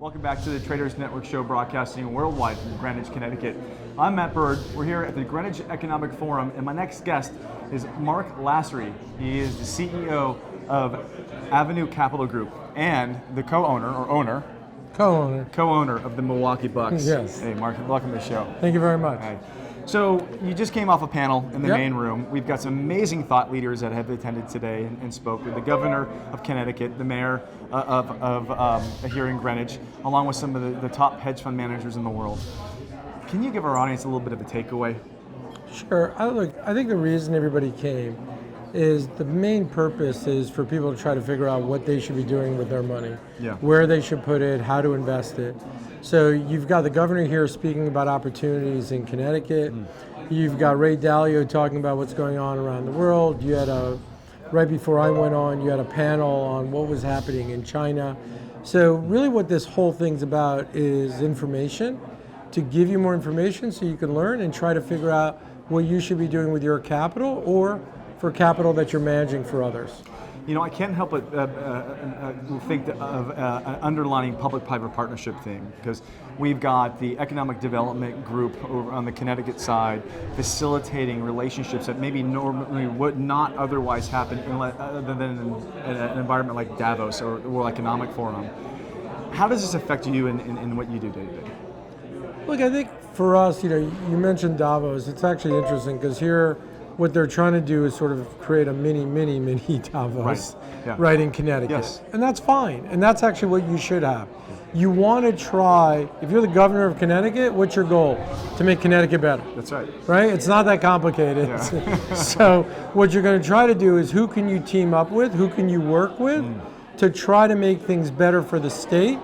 Welcome back to the Traders Network show, broadcasting worldwide from Greenwich, Connecticut. I'm Matt Bird. We're here at the Greenwich Economic Forum, and my next guest is Marc Lasry. He is the CEO of Avenue Capital Group and the co-owner of the Milwaukee Bucks. Yes. Hey, Marc, welcome to the show. Thank you very much. Hi. So you just came off a panel in the Yep. main room. We've got some amazing thought leaders that have attended today and spoke with the governor of Connecticut, the mayor here in Greenwich, along with some of the top hedge fund managers in the world. Can you give our audience a little bit of a takeaway? Sure. I think the reason everybody came is the main purpose is for people to try to figure out what they should be doing with their money, where they should put it, how to invest it. So you've got the governor here speaking about opportunities in Connecticut. You've got Ray Dalio talking about what's going on around the world. You had right before I went on, you had a panel on what was happening in China. So really what this whole thing's about is information, to give you more information so you can learn and try to figure out what you should be doing with your capital or for capital that you're managing for others. You know, I can't help but think of an underlining public-private partnership thing, because we've got the economic development group over on the Connecticut side facilitating relationships that maybe normally would not otherwise happen other than in an environment like Davos or the World Economic Forum. How does this affect you in what you do day to day? Look, I think for us, you mentioned Davos. It's actually interesting because here, what they're trying to do is sort of create a mini Davos, right in Connecticut. Yes. And that's fine. And that's actually what you should have. You want to try, if you're the governor of Connecticut, what's your goal? To make Connecticut better. That's right. Right? It's not that complicated. Yeah. So what you're going to try to do is who can you team up with, who can you work with to try to make things better for the state.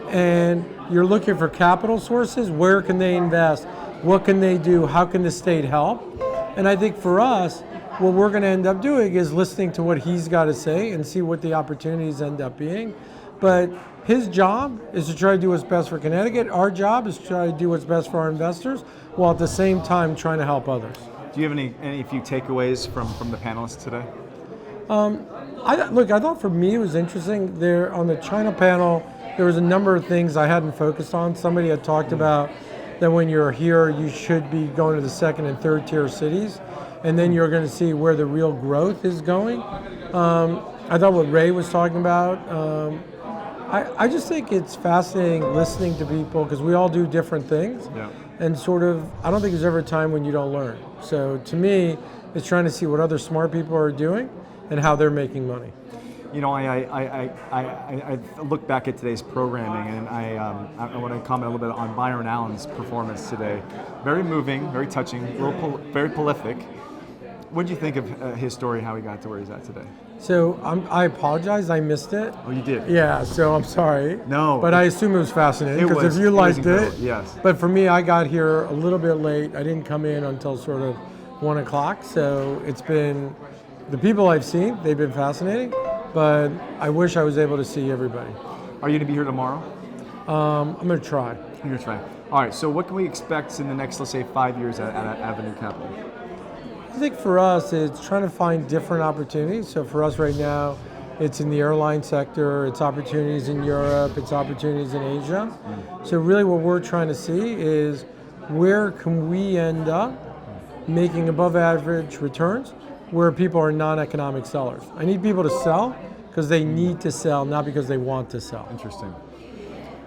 And you're looking for capital sources. Where can they invest? What can they do? How can the state help? And I think for us, what we're going to end up doing is listening to what he's got to say and see what the opportunities end up being. But his job is to try to do what's best for Connecticut. Our job is to try to do what's best for our investors, while at the same time trying to help others. Do you have any few takeaways from the panelists today? I thought for me it was interesting. There on the China panel, there was a number of things I hadn't focused on. Somebody had talked about that when you're here, you should be going to the second and third tier cities, and then you're going to see where the real growth is going. I thought what Ray was talking about, I just think it's fascinating listening to people because we all do different things, and sort of, I don't think there's ever a time when you don't learn. So to me, it's trying to see what other smart people are doing and how they're making money. You know, I look back at today's programming, and I want to comment a little bit on Byron Allen's performance today. Very moving, very touching, very prolific. What did you think of his story, how he got to where he's at today? So I apologize, I missed it. Oh, you did? Yeah, so I'm sorry. No. But I assume it was fascinating, because if you liked it. Yes. But for me, I got here a little bit late. I didn't come in until sort of 1 o'clock, so it's been, the people I've seen, they've been fascinating. But I wish I was able to see everybody. Are you going to be here tomorrow? I'm going to try. You're going to try. All right, so what can we expect in the next, let's say, 5 years at Avenue Capital? I think for us, it's trying to find different opportunities. So for us right now, it's in the airline sector, it's opportunities in Europe, it's opportunities in Asia. So really what we're trying to see is where can we end up making above average returns where people are non-economic sellers. I need people to sell because they need to sell, not because they want to sell. Interesting.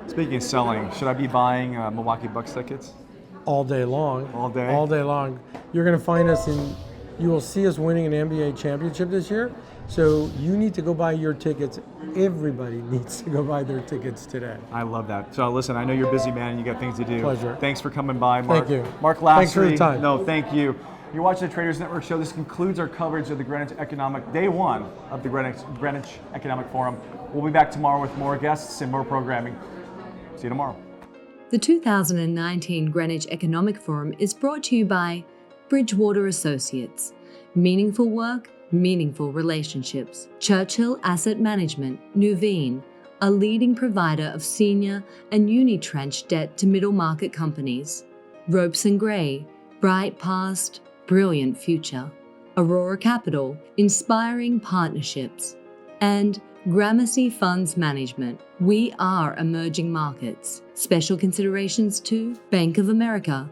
Speaking of selling, should I be buying Milwaukee Bucks tickets? All day long. All day? All day long. You're going to find us you will see us winning an NBA championship this year. So you need to go buy your tickets. Everybody needs to go buy their tickets today. I love that. So listen, I know you're a busy man and you got things to do. Pleasure. Thanks for coming by, Marc. Thank you. Marc Lasry. Thanks for your time. No, thank you. You're watching the Traders Network show. This concludes our coverage of the Greenwich Day 1 of the Greenwich Economic Forum. We'll be back tomorrow with more guests and more programming. See you tomorrow. The 2019 Greenwich Economic Forum is brought to you by Bridgewater Associates. Meaningful work, meaningful relationships. Churchill Asset Management, Nuveen, a leading provider of senior and unitranche debt to middle market companies. Ropes and Gray, bright past, brilliant future. Aurora Capital, inspiring partnerships. And Gramercy Funds Management. We are emerging markets. Special considerations to Bank of America.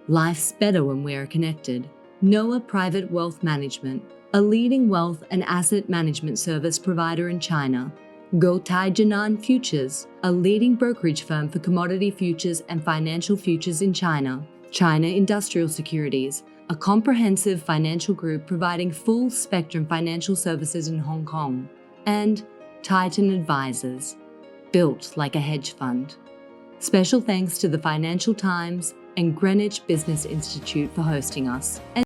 Life's better when we're connected. Noah Private Wealth Management, a leading wealth and asset management service provider in China. Guotai Jinan Futures, a leading brokerage firm for commodity futures and financial futures in China. China Industrial Securities, a comprehensive financial group providing full-spectrum financial services in Hong Kong. And Titan Advisors, built like a hedge fund. Special thanks to the Financial Times and Greenwich Business Institute for hosting us. And